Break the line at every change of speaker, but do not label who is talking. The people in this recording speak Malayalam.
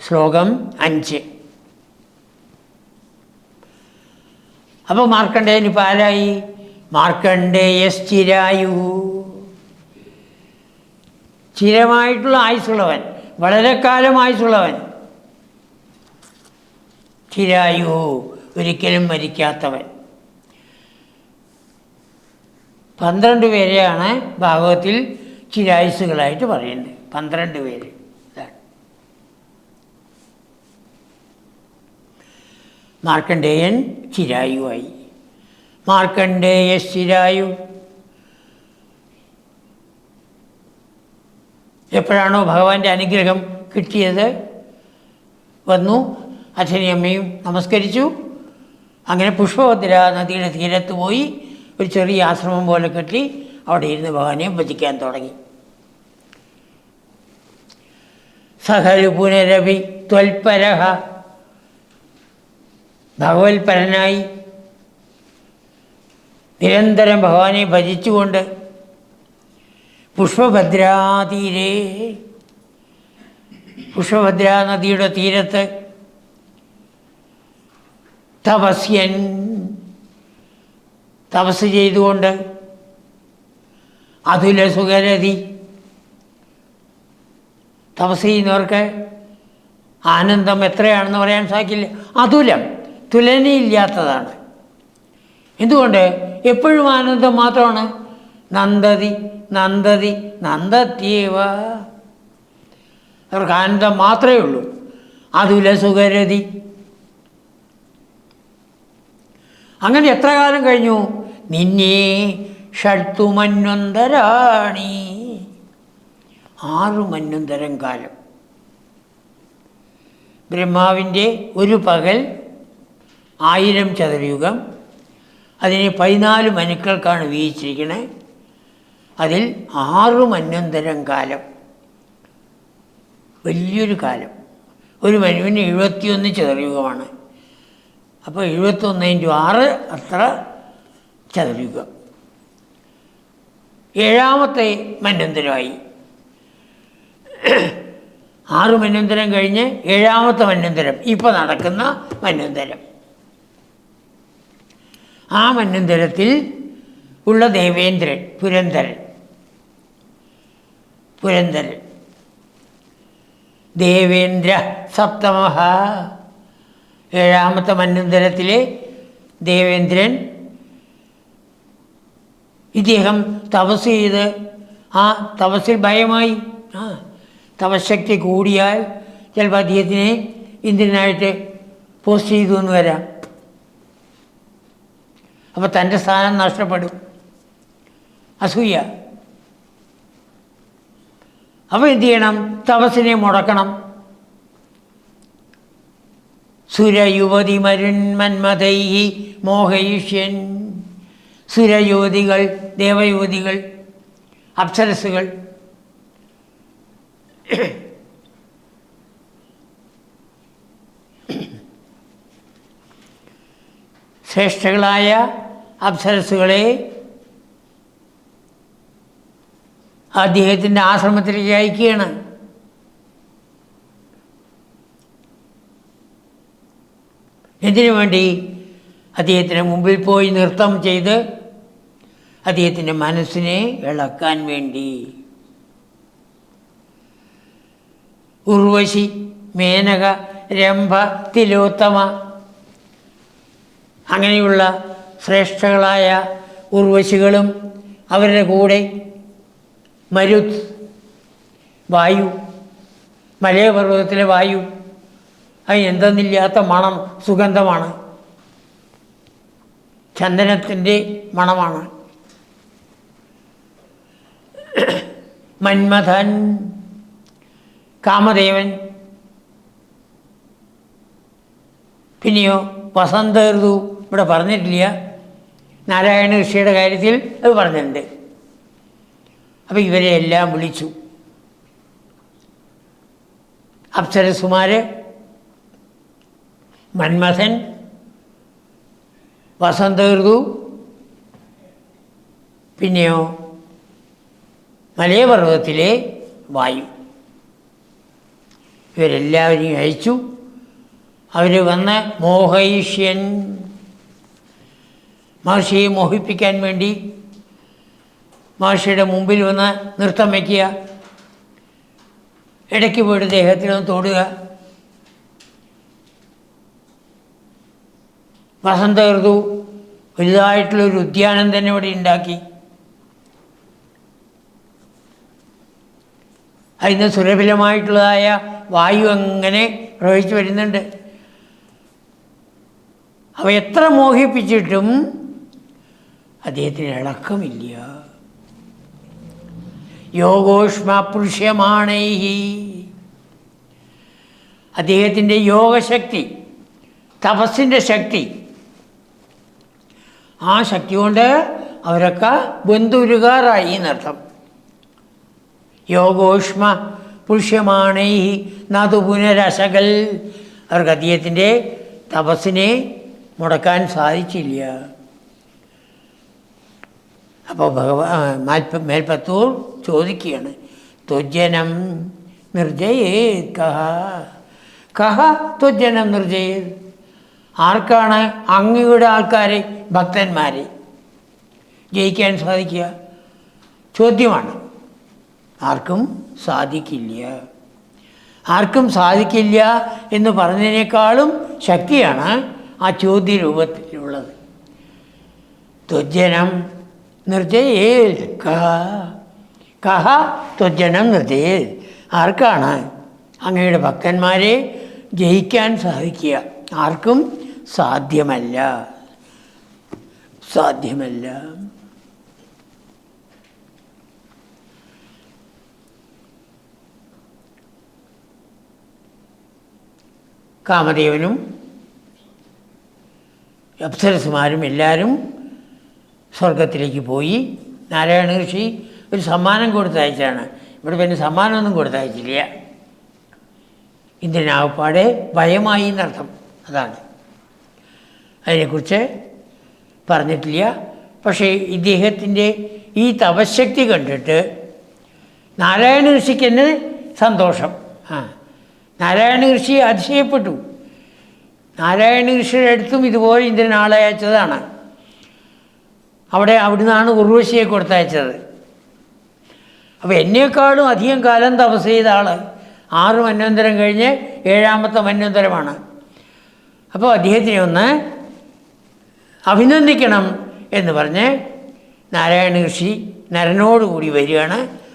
ശ്ലോകം 5. അപ്പോൾ മാർക്കണ്ഡേയൻ ഇപ്പോൾ ആരായി? മാർക്കണ്ഡേയശ്ചിരായു, ചിരമായിട്ടുള്ള ആയുസുള്ളവൻ, വളരെ കാലം ആയുസുള്ളവൻ. ചിരായു, ഒരിക്കലും മരിക്കാത്തവൻ. 12 പേരെയാണ് ഭാഗവത്തിൽ ചിരായുസുകളായിട്ട് പറയുന്നത്. 12 പേര്. മാർക്കണ്ഡേയൻ ചിരായുവായി. മാർക്കണ്ഡേയശ്ചിരായു. എപ്പോഴാണോ ഭഗവാന്റെ അനുഗ്രഹം കിട്ടിയത്, വന്നു, അച്ഛനെയും അമ്മയും നമസ്കരിച്ചു. അങ്ങനെ പുഷ്പഭദ്ര നദിയുടെ തീരത്ത് പോയി ഒരു ചെറിയ ആശ്രമം പോലെ കെട്ടി അവിടെ ഇരുന്ന് ഭഗവാനെ ഭജിക്കാൻ തുടങ്ങി. സഹരു പുനരഭി ത്വൽപരഹ, ഭഗവത്പരനായി നിരന്തരം ഭഗവാനെ ഭജിച്ചുകൊണ്ട് പുഷ്പഭദ്രാതീരേ, പുഷ്പഭദ്രാ നദിയുടെ തീരത്ത് തപസ്യൻ, തപസ് ചെയ്തുകൊണ്ട് അതുല സുഖരതി. തപസ് ചെയ്യുന്നവർക്ക് ആനന്ദം എത്രയാണെന്ന് പറയാൻ സാധിക്കില്ല. അതുലം, തുലനയില്ലാത്തതാണ്. എന്തുകൊണ്ട്? എപ്പോഴും ആനന്ദം മാത്രമാണ്. നന്ദതി നന്ദതി നന്ദത്യേവ, അവർക്ക് ആനന്ദം മാത്രമേ ഉള്ളൂ. അതുല സുഖരതി. അങ്ങനെ എത്ര കാലം കഴിഞ്ഞു? നിന്നെ ഷഡ്തു മന്വന്തരാണി, 6 മന്വന്തരം കാലം. ബ്രഹ്മാവിൻ്റെ ഒരു പകൽ 1000 ചതുരയുഗം. അതിനെ 14 മനുക്കൾക്കാണ് വീതിച്ചിരിക്കുന്നത്. അതിൽ 6 മന്വന്തരം കാലം, വലിയൊരു കാലം. ഒരു മനുവിന് 71 ചതുരയുഗമാണ്. അപ്പോൾ 71 × 6 അത്ര ചതുരയുഗം. 7ാമത്തെ മന്വന്തരമായി. 6 മന്വന്തരം കഴിഞ്ഞ് 7ാമത്തെ മന്വന്തരം, ഇപ്പോൾ നടക്കുന്ന മന്വന്തരം. ആ മന്വന്തരത്തിൽ ഉള്ള ദേവേന്ദ്രൻ, പുരന്ദരൻ, ദേവേന്ദ്ര സപ്തമഃ. 7ാമത്തെ മന്വന്തരത്തിലെ ദേവേന്ദ്രൻ, ഇദ്ദേഹം തപസ് ചെയ്ത് ആ തപസ്സിൽ ഭയമായി. തപശക്തി കൂടിയാൽ ചിലപ്പോൾ അദ്ദേഹത്തിനെ ഇന്ദ്രനായിട്ട് പോസ്റ്റ് ചെയ്തു എന്ന് വരാം. അപ്പോൾ തൻ്റെ സ്ഥാനം നഷ്ടപ്പെടും. അസൂയ. അപ്പോൾ എന്ത് ചെയ്യണം? തപസ്സിനെ മുടക്കണം. സുരയുവതി മരുന്മന്മഥൈ മോഹയിഷ്യൻ. സുരയുവതികൾ, ദേവയുവതികൾ, അപ്സരസുകൾ, ശ്രേഷ്ഠകളായ അപ്സരസുകളെ അദ്ദേഹത്തിൻ്റെ ആശ്രമത്തിലേക്ക് അയക്കുകയാണ്. ഇതിനു വേണ്ടി അദ്ദേഹത്തിന് മുമ്പിൽ പോയി നൃത്തം ചെയ്ത് അദ്ദേഹത്തിൻ്റെ മനസ്സിനെ ഇളക്കാൻ വേണ്ടി. ഉർവശി, മേനക, രംഭ, തിലോത്തമ, അങ്ങനെയുള്ള ശ്രേഷ്ഠകളായ ഉർവശികളും അവരുടെ കൂടെ മരുത്, വായു, മലയപർവ്വതത്തിലെ വായു, അതിന് എന്തെന്നില്ലാത്ത മണം, സുഗന്ധമാണ്. ചന്ദനത്തിൻ്റെ മണമാണ്. മന്മഥൻ, കാമദേവൻ. പിന്നെയോ വസന്ത ഋതു, ഇവിടെ പറഞ്ഞിട്ടില്ല. നാരായണ ഋഷിയുടെ കാര്യത്തിൽ അത് പറഞ്ഞിട്ടുണ്ട്. അപ്പോൾ ഇവരെ എല്ലാം വിളിച്ചു. അപ്സരസുമാർ, മന്മഥൻ, വസന്ത ഋതു, പിന്നെയോ മലയപർവ്വതത്തിലെ വായു. ഇവരെല്ലാവരെയും അയച്ചു. അവർ വന്ന് മോഹയിഷ്യൻ, മഹർഷിയെ മോഹിപ്പിക്കാൻ വേണ്ടി മഹർഷിയുടെ മുമ്പിൽ വന്ന് നൃത്തം വയ്ക്കുക, ഇടയ്ക്ക് പോയിട്ട് ദേഹത്തിലൊന്ന് തൊടുക. വസന്ത ഋതു വലുതായിട്ടുള്ളൊരു ഉദ്യാനം തന്നെ ഇവിടെ ഉണ്ടാക്കി. അതിന് സുലഭമായിട്ടുള്ളതായ വായു അങ്ങനെ പ്രവഹിച്ചു വരുന്നുണ്ട്. അവ എത്ര മോഹിപ്പിച്ചിട്ടും അദ്ദേഹത്തിന് ഇളക്കമില്ല. യോഗോഷ്മ പുരുഷ്യമാണൈഹി, അദ്ദേഹത്തിൻ്റെ യോഗശക്തി, തപസ്സിൻ്റെ ശക്തി, ആ ശക്തി കൊണ്ട് അവരൊക്കെ ബന്ധുരുകാറായി എന്നർത്ഥം. യോഗോഷ്മ പുരുഷ്യമാണൈഹി നതു പുനരശകൽ, അവർക്ക് അദ്ദേഹത്തിൻ്റെ തപസ്സിനെ മുടക്കാൻ സാധിച്ചില്ല. അപ്പോൾ മേൽപ്പത്തൂർ ചോദിക്കുകയാണ്, ത്വജ്ജനം നിർജയേത് കഹ, കഹ ത്വജ്ജനം നിർജയേത്, ആർക്കാണ് അങ്ങയുടെ ആൾക്കാരെ, ഭക്തന്മാരെ ജയിക്കാൻ സാധിക്കുക? ചോദ്യമാണ്. ആർക്കും സാധിക്കില്ല. ആർക്കും സാധിക്കില്ല എന്ന് പറഞ്ഞതിനേക്കാളും ശക്തിയാണ് ആ ചോദ്യ രൂപത്തിലുള്ളത്. ത്വജ്ജനം നിർജയേത് കഹ, കഹ ത്വജ്ജനം നിർജയേത്, ആർക്കാണ് അങ്ങയുടെ ഭക്തന്മാരെ ജയിക്കാൻ സാധിക്കുക? ആർക്കും സാധ്യമല്ല, സാധ്യമല്ല. കാമദേവനും അപ്സരസുമാരും എല്ലാവരും സ്വർഗത്തിലേക്ക് പോയി. നാരായണ ഋഷി ഒരു സമ്മാനം കൊടുത്തയച്ചാണ്. ഇവിടെ പിന്നെ സമ്മാനമൊന്നും കൊടുത്തയച്ചില്ല. ഇന്ദ്രനാവപ്പാടെ ഭയമായി എന്നർത്ഥം, അതാണ്. അതിനെക്കുറിച്ച് പറഞ്ഞിട്ടില്ല. പക്ഷേ ഇദ്ദേഹത്തിൻ്റെ ഈ തപശക്തി കണ്ടിട്ട് നാരായണ ഋഷിക്ക് തന്നെ സന്തോഷം. നാരായണ ഋഷി അതിശയപ്പെട്ടു. നാരായണ ഋഷിയുടെ അടുത്തും ഇതുപോലെ ഇന്ദ്രൻ ആളെ അയച്ചതാണ്. അവിടുന്നാണ് ഉർവശിയെ കൊടുത്തയച്ചത്. അപ്പോൾ എന്നേക്കാളും അധികം കാലം തപസ് ചെയ്ത ആൾ, 6 മന്വന്തരം കഴിഞ്ഞ് 7ാമത്തെ മന്വന്തരമാണ്. അപ്പോൾ അദ്ദേഹത്തിനെ ഒന്ന് അഭിനന്ദിക്കണം എന്ന് പറഞ്ഞ് നാരായണ ഋഷി നരനോടുകൂടി വരികയാണ്.